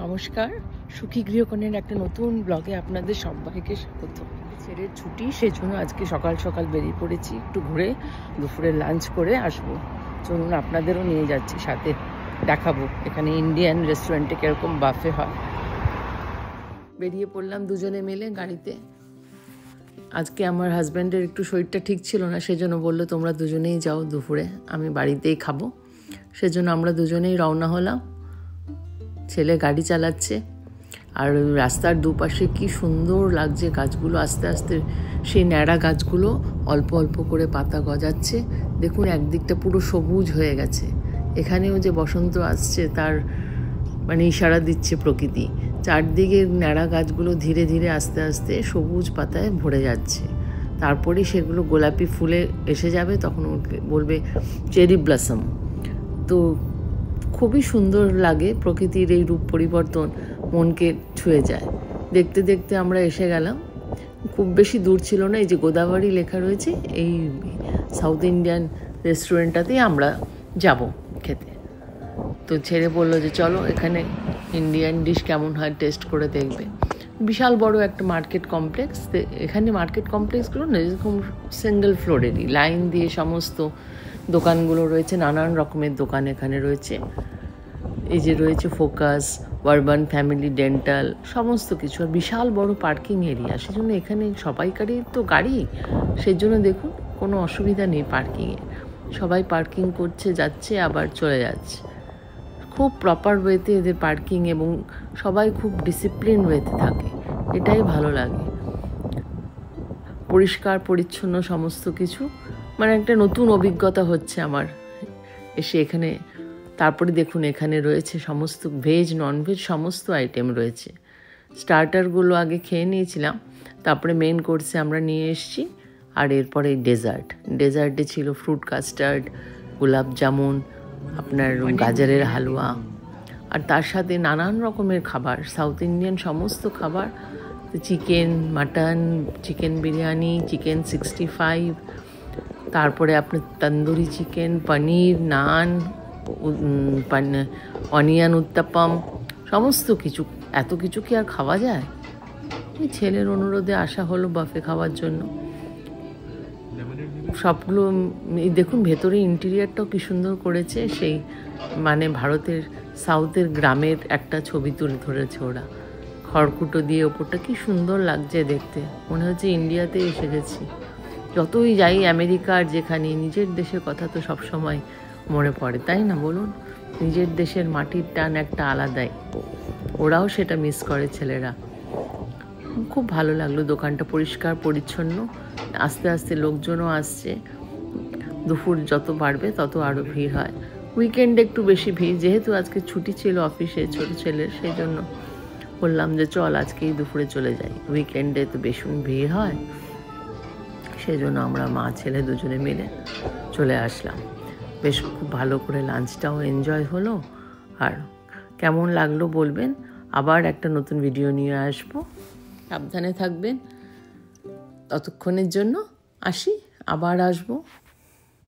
নমস্কার, সুখী গৃহকোণের একটা নতুন ব্লগে আপনাদের সবাইকে স্বাগত। ছেলের ছুটি, সেজন্য আজকে সকাল সকাল বেরিয়ে পড়েছি, একটু ঘুরে দুপুরে লাঞ্চ করে আসবো। চলুন আপনাদেরও নিয়ে যাচ্ছি সাথে, দেখাবো এখানে ইন্ডিয়ান রেস্টুরেন্টে কিরকম বাফে হয়। বেরিয়ে পড়লাম দুজনে মিলে গাড়িতে। আজকে আমার হাজব্যান্ডের একটু শরীরটা ঠিক ছিল না, সেজন্য বললো তোমরা দুজনেই যাও দুপুরে, আমি বাড়িতেই খাবো। সেজন্য আমরা দুজনেই রওনা হলাম। ছেলে গাড়ি চালাচ্ছে, আর রাস্তার দুপাশে কি সুন্দর লাগছে গাছগুলো, আস্তে আস্তে সেই ন্যাড়া গাছগুলো অল্প অল্প করে পাতা গজাচ্ছে। দেখুন একদিকটা পুরো সবুজ হয়ে গেছে। এখানেও যে বসন্ত আসছে তার মানে ইশারা দিচ্ছে প্রকৃতি। চারদিকে ন্যাড়া গাছগুলো ধীরে ধীরে আস্তে আস্তে সবুজ পাতায় ভরে যাচ্ছে। তারপরে সেগুলো গোলাপি ফুলে এসে যাবে, তখন বলবে চেরি ব্লসম। তো খুবই সুন্দর লাগে প্রকৃতির এই রূপ পরিবর্তন, মনকে ছুঁয়ে যায়। দেখতে দেখতে আমরা এসে গেলাম, খুব বেশি দূর ছিল না। এই যে গোদাবরী লেখা রয়েছে, এই সাউথ ইন্ডিয়ান রেস্টুরেন্টটাতেই আমরা যাব খেতে। তো ছেড়ে বললো যে চলো এখানে ইন্ডিয়ান ডিশ কেমন হয় টেস্ট করে দেখবে। বিশাল বড় একটা মার্কেট কমপ্লেক্স। এখানে মার্কেট কমপ্লেক্সগুলো না যেরকম সিঙ্গেল ফ্লোরেরই, লাইন দিয়ে সমস্ত দোকানগুলো রয়েছে, নানান রকমের দোকান এখানে রয়েছে। এই যে রয়েছে ফোকাস, আরবান ফ্যামিলি ডেন্টাল, সমস্ত কিছু। আর বিশাল বড় পার্কিং এরিয়া, সেজন্য এখানে সবাইকারই তো গাড়ি, সেজন্য দেখুন কোনো অসুবিধা নেই পার্কিংয়ে। সবাই পার্কিং করছে, যাচ্ছে আবার চলে যাচ্ছে। খুব প্রপার ওয়েতে এদের পার্কিং, এবং সবাই খুব ডিসিপ্লিন ওয়েতে থাকে, এটাই ভালো লাগে। পরিষ্কার পরিচ্ছন্ন সমস্ত কিছু, মানে একটা নতুন অভিজ্ঞতা হচ্ছে আমার এসে এখানে। তারপরে দেখুন এখানে রয়েছে সমস্ত ভেজ ননভেজ সমস্ত আইটেম রয়েছে। স্টার্টারগুলো আগে খেয়ে নিয়েছিলাম, তারপরে মেন কোর্সে আমরা নিয়ে এসেছি। আর এরপরে ডেজার্টে ছিল ফ্রুট কাস্টার্ড, গোলাপ জামুন, আপনার গাজরের হালুয়া, আর তার সাথে নানান রকমের খাবার, সাউথ ইন্ডিয়ান সমস্ত খাবার। Chicken, mutton, chicken biryani, chicken 65, তারপরে আপনার তন্দুরি চিকেন, পনির, নান, অনিয়ন উত্তাপাম, সমস্ত কিছু। এত কিছু কি আর খাওয়া যায়? এই ছেলের অনুরোধে আসা হলো বাফে খাওয়ার জন্য। সবগুলো দেখুন, ভেতরে ইন্টেরিয়ারটাও কি সুন্দর করেছে, সেই মানে ভারতের সাউথের গ্রামের একটা ছবি তুলে ধরেছে ওরা। খড়কুটো দিয়ে ওপরটা কি সুন্দর লাগছে দেখতে, মনে হচ্ছে ইন্ডিয়াতে এসে গেছি। যতই যাই আমেরিকা আর যেখানে, নিজের দেশের কথা তো সবসময় মনে পড়ে, তাই না বলুন? নিজের দেশের মাটির টান একটা আলাদাই, ওরাও সেটা মিস করে ছেলেরা। খুব ভালো লাগলো, দোকানটা পরিষ্কার পরিচ্ছন্ন। আস্তে আস্তে লোকজনও আসছে, দুপুর যত বাড়বে তত আরও ভিড় হয়। উইকেন্ডে একটু বেশি ভিড়, যেহেতু আজকে ছুটি ছিল অফিসে ছোটো ছেলের, সেই জন্য বললাম যে চল আজকেই দুপুরে চলে যাই, উইকেন্ডে তো ভীষণ ভিড় হয়। সেই জন্য আমরা মা ছেলে দুজনে মিলে চলে আসলাম। বেশ খুব ভালো করে লাঞ্চটাও এনজয় হলো। আর কেমন লাগলো বলবেন। আবার একটা নতুন ভিডিও নিয়ে আসবো, সাবধানে থাকবেন। ততক্ষণের জন্য আসি, আবার আসবো।